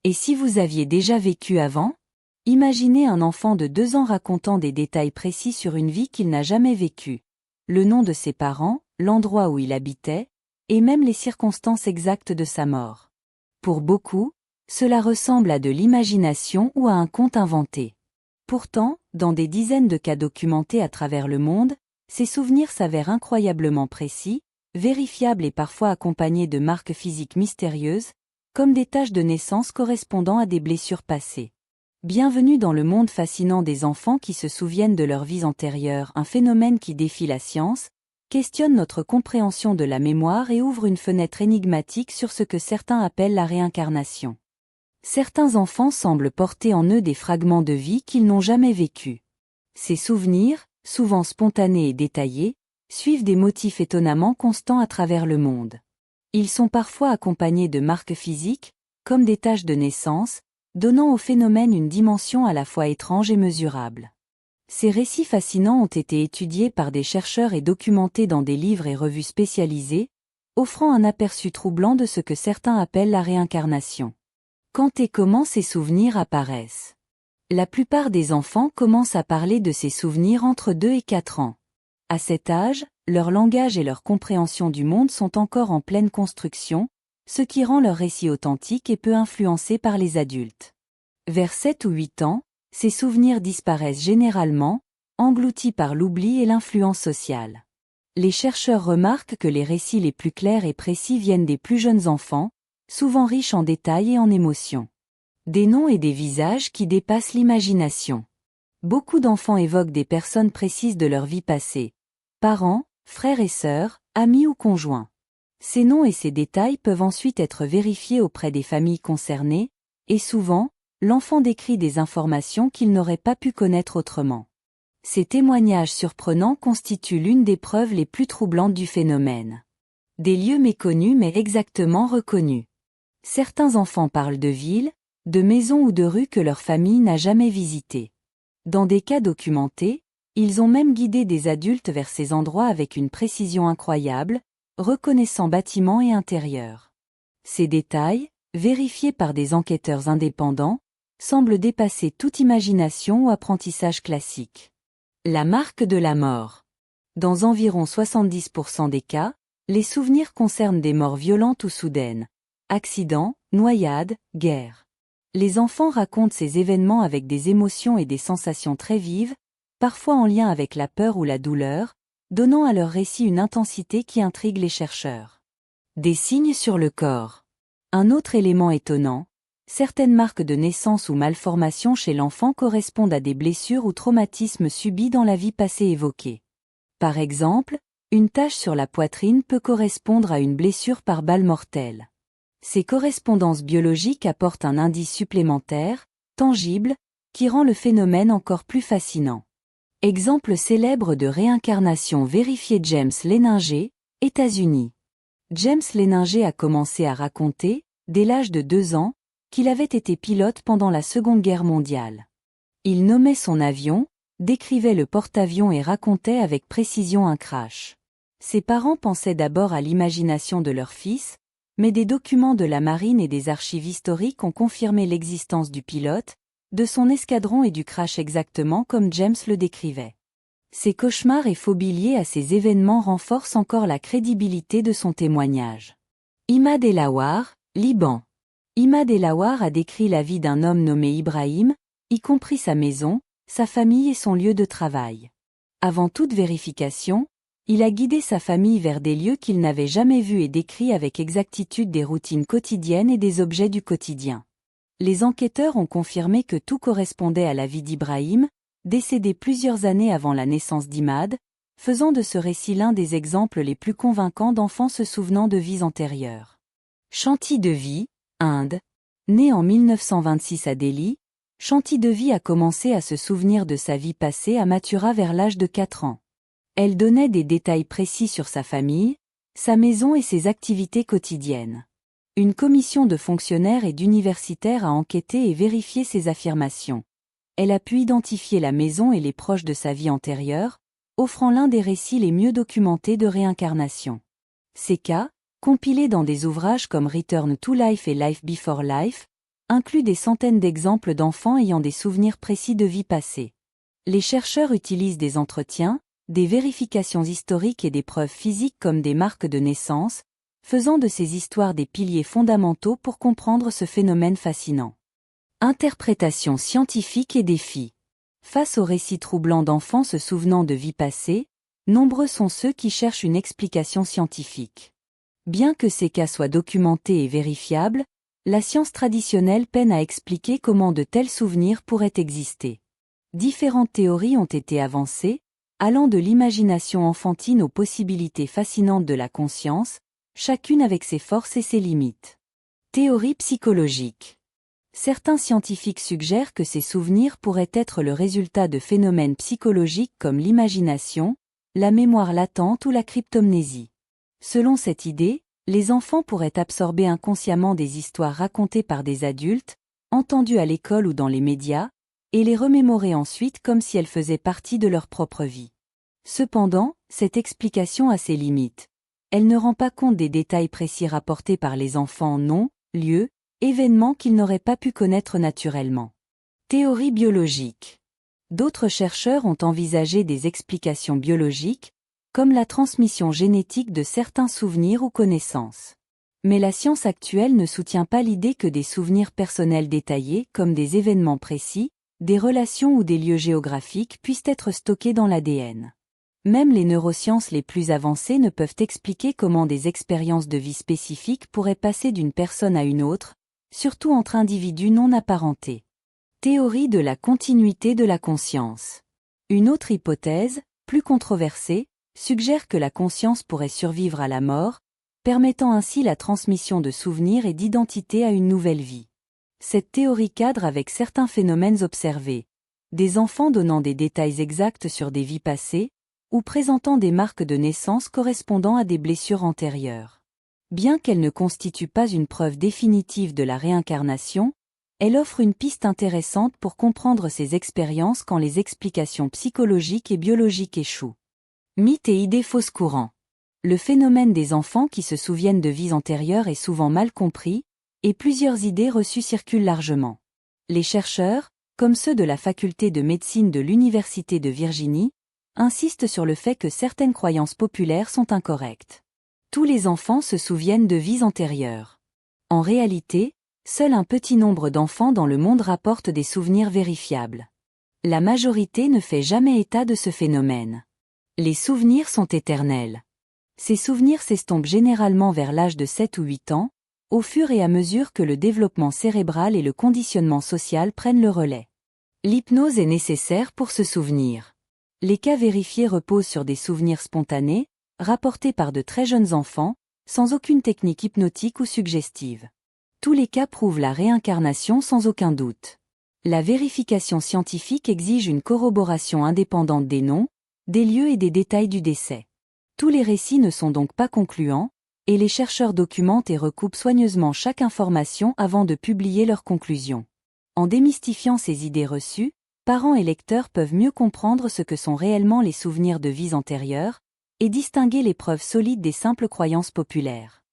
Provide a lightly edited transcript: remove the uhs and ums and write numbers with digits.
Et si vous aviez déjà vécu avant? Imaginez un enfant de 2 ans racontant des détails précis sur une vie qu'il n'a jamais vécue. Le nom de ses parents, l'endroit où il habitait, et même les circonstances exactes de sa mort. Pour beaucoup, cela ressemble à de l'imagination ou à un conte inventé. Pourtant, dans des dizaines de cas documentés à travers le monde, ces souvenirs s'avèrent incroyablement précis, vérifiables et parfois accompagnés de marques physiques mystérieuses, comme des taches de naissance correspondant à des blessures passées. Bienvenue dans le monde fascinant des enfants qui se souviennent de leur vie antérieure, un phénomène qui défie la science, questionne notre compréhension de la mémoire et ouvre une fenêtre énigmatique sur ce que certains appellent la réincarnation. Certains enfants semblent porter en eux des fragments de vie qu'ils n'ont jamais vécus. Ces souvenirs, souvent spontanés et détaillés, suivent des motifs étonnamment constants à travers le monde. Ils sont parfois accompagnés de marques physiques, comme des taches de naissance, donnant au phénomène une dimension à la fois étrange et mesurable. Ces récits fascinants ont été étudiés par des chercheurs et documentés dans des livres et revues spécialisées, offrant un aperçu troublant de ce que certains appellent la réincarnation. Quand et comment ces souvenirs apparaissent? La plupart des enfants commencent à parler de ces souvenirs entre 2 et 4 ans. À cet âge, leur langage et leur compréhension du monde sont encore en pleine construction, ce qui rend leur récit authentique et peu influencé par les adultes. Vers 7 ou 8 ans, ces souvenirs disparaissent généralement, engloutis par l'oubli et l'influence sociale. Les chercheurs remarquent que les récits les plus clairs et précis viennent des plus jeunes enfants, souvent riches en détails et en émotions. Des noms et des visages qui dépassent l'imagination. Beaucoup d'enfants évoquent des personnes précises de leur vie passée. Parents, frères et sœurs, amis ou conjoints. Ces noms et ces détails peuvent ensuite être vérifiés auprès des familles concernées, et souvent, l'enfant décrit des informations qu'il n'aurait pas pu connaître autrement. Ces témoignages surprenants constituent l'une des preuves les plus troublantes du phénomène. Des lieux méconnus mais exactement reconnus. Certains enfants parlent de villes, de maisons ou de rues que leur famille n'a jamais visitées. Dans des cas documentés, ils ont même guidé des adultes vers ces endroits avec une précision incroyable, reconnaissant bâtiments et intérieurs. Ces détails, vérifiés par des enquêteurs indépendants, semblent dépasser toute imagination ou apprentissage classique. La marque de la mort. Dans environ 70% des cas, les souvenirs concernent des morts violentes ou soudaines. Accidents, noyades, guerres. Les enfants racontent ces événements avec des émotions et des sensations très vives, parfois en lien avec la peur ou la douleur, donnant à leur récit une intensité qui intrigue les chercheurs. Des signes sur le corps. Un autre élément étonnant, certaines marques de naissance ou malformations chez l'enfant correspondent à des blessures ou traumatismes subis dans la vie passée évoquée. Par exemple, une tache sur la poitrine peut correspondre à une blessure par balle mortelle. Ces correspondances biologiques apportent un indice supplémentaire, tangible, qui rend le phénomène encore plus fascinant. Exemple célèbre de réincarnation vérifié James Leninger, États-Unis. James Leninger a commencé à raconter, dès l'âge de 2 ans, qu'il avait été pilote pendant la Seconde Guerre mondiale. Il nommait son avion, décrivait le porte-avions et racontait avec précision un crash. Ses parents pensaient d'abord à l'imagination de leur fils, mais des documents de la marine et des archives historiques ont confirmé l'existence du pilote, de son escadron et du crash exactement comme James le décrivait. Ces cauchemars et phobies liés à ces événements renforcent encore la crédibilité de son témoignage. Imad El-Awar, Liban. Imad El-Awar a décrit la vie d'un homme nommé Ibrahim, y compris sa maison, sa famille et son lieu de travail. Avant toute vérification, il a guidé sa famille vers des lieux qu'il n'avait jamais vus et décrit avec exactitude des routines quotidiennes et des objets du quotidien. Les enquêteurs ont confirmé que tout correspondait à la vie d'Ibrahim, décédé plusieurs années avant la naissance d'Imad, faisant de ce récit l'un des exemples les plus convaincants d'enfants se souvenant de vies antérieures. Shanti Devi, Inde. Né en 1926 à Delhi, Shanti Devi a commencé à se souvenir de sa vie passée à Mathura vers l'âge de 4 ans. Elle donnait des détails précis sur sa famille, sa maison et ses activités quotidiennes. Une commission de fonctionnaires et d'universitaires a enquêté et vérifié ces affirmations. Elle a pu identifier la maison et les proches de sa vie antérieure, offrant l'un des récits les mieux documentés de réincarnation. Ces cas, compilés dans des ouvrages comme Return to Life et Life Before Life, inclut des centaines d'exemples d'enfants ayant des souvenirs précis de vie passée. Les chercheurs utilisent des entretiens, des vérifications historiques et des preuves physiques comme des marques de naissance, faisant de ces histoires des piliers fondamentaux pour comprendre ce phénomène fascinant. Interprétation scientifique et défis. Face aux récits troublants d'enfants se souvenant de vies passées, nombreux sont ceux qui cherchent une explication scientifique. Bien que ces cas soient documentés et vérifiables, la science traditionnelle peine à expliquer comment de tels souvenirs pourraient exister. Différentes théories ont été avancées, allant de l'imagination enfantine aux possibilités fascinantes de la conscience, chacune avec ses forces et ses limites. Théorie psychologique. Certains scientifiques suggèrent que ces souvenirs pourraient être le résultat de phénomènes psychologiques comme l'imagination, la mémoire latente ou la cryptomnésie. Selon cette idée, les enfants pourraient absorber inconsciemment des histoires racontées par des adultes, entendues à l'école ou dans les médias, et les remémorer ensuite comme si elles faisaient partie de leur propre vie. Cependant, cette explication a ses limites. Elle ne rend pas compte des détails précis rapportés par les enfants, noms, lieux, événements qu'ils n'auraient pas pu connaître naturellement. Théorie biologique. D'autres chercheurs ont envisagé des explications biologiques, comme la transmission génétique de certains souvenirs ou connaissances. Mais la science actuelle ne soutient pas l'idée que des souvenirs personnels détaillés, comme des événements précis, des relations ou des lieux géographiques puissent être stockés dans l'ADN. Même les neurosciences les plus avancées ne peuvent expliquer comment des expériences de vie spécifiques pourraient passer d'une personne à une autre, surtout entre individus non apparentés. Théorie de la continuité de la conscience. Une autre hypothèse, plus controversée, suggère que la conscience pourrait survivre à la mort, permettant ainsi la transmission de souvenirs et d'identité à une nouvelle vie. Cette théorie cadre avec certains phénomènes observés, des enfants donnant des détails exacts sur des vies passées, ou présentant des marques de naissance correspondant à des blessures antérieures. Bien qu'elle ne constitue pas une preuve définitive de la réincarnation, elle offre une piste intéressante pour comprendre ces expériences quand les explications psychologiques et biologiques échouent. Mythes et idées fausses courants. Le phénomène des enfants qui se souviennent de vies antérieures est souvent mal compris, et plusieurs idées reçues circulent largement. Les chercheurs, comme ceux de la faculté de médecine de l'Université de Virginie, insistent sur le fait que certaines croyances populaires sont incorrectes. Tous les enfants se souviennent de vies antérieures. En réalité, seul un petit nombre d'enfants dans le monde rapportent des souvenirs vérifiables. La majorité ne fait jamais état de ce phénomène. Les souvenirs sont éternels. Ces souvenirs s'estompent généralement vers l'âge de 7 ou 8 ans, au fur et à mesure que le développement cérébral et le conditionnement social prennent le relais. L'hypnose est nécessaire pour se souvenir. Les cas vérifiés reposent sur des souvenirs spontanés, rapportés par de très jeunes enfants, sans aucune technique hypnotique ou suggestive. Tous les cas prouvent la réincarnation sans aucun doute. La vérification scientifique exige une corroboration indépendante des noms, des lieux et des détails du décès. Tous les récits ne sont donc pas concluants, et les chercheurs documentent et recoupent soigneusement chaque information avant de publier leurs conclusions. En démystifiant ces idées reçues, parents et lecteurs peuvent mieux comprendre ce que sont réellement les souvenirs de vies antérieures, et distinguer les preuves solides des simples croyances populaires.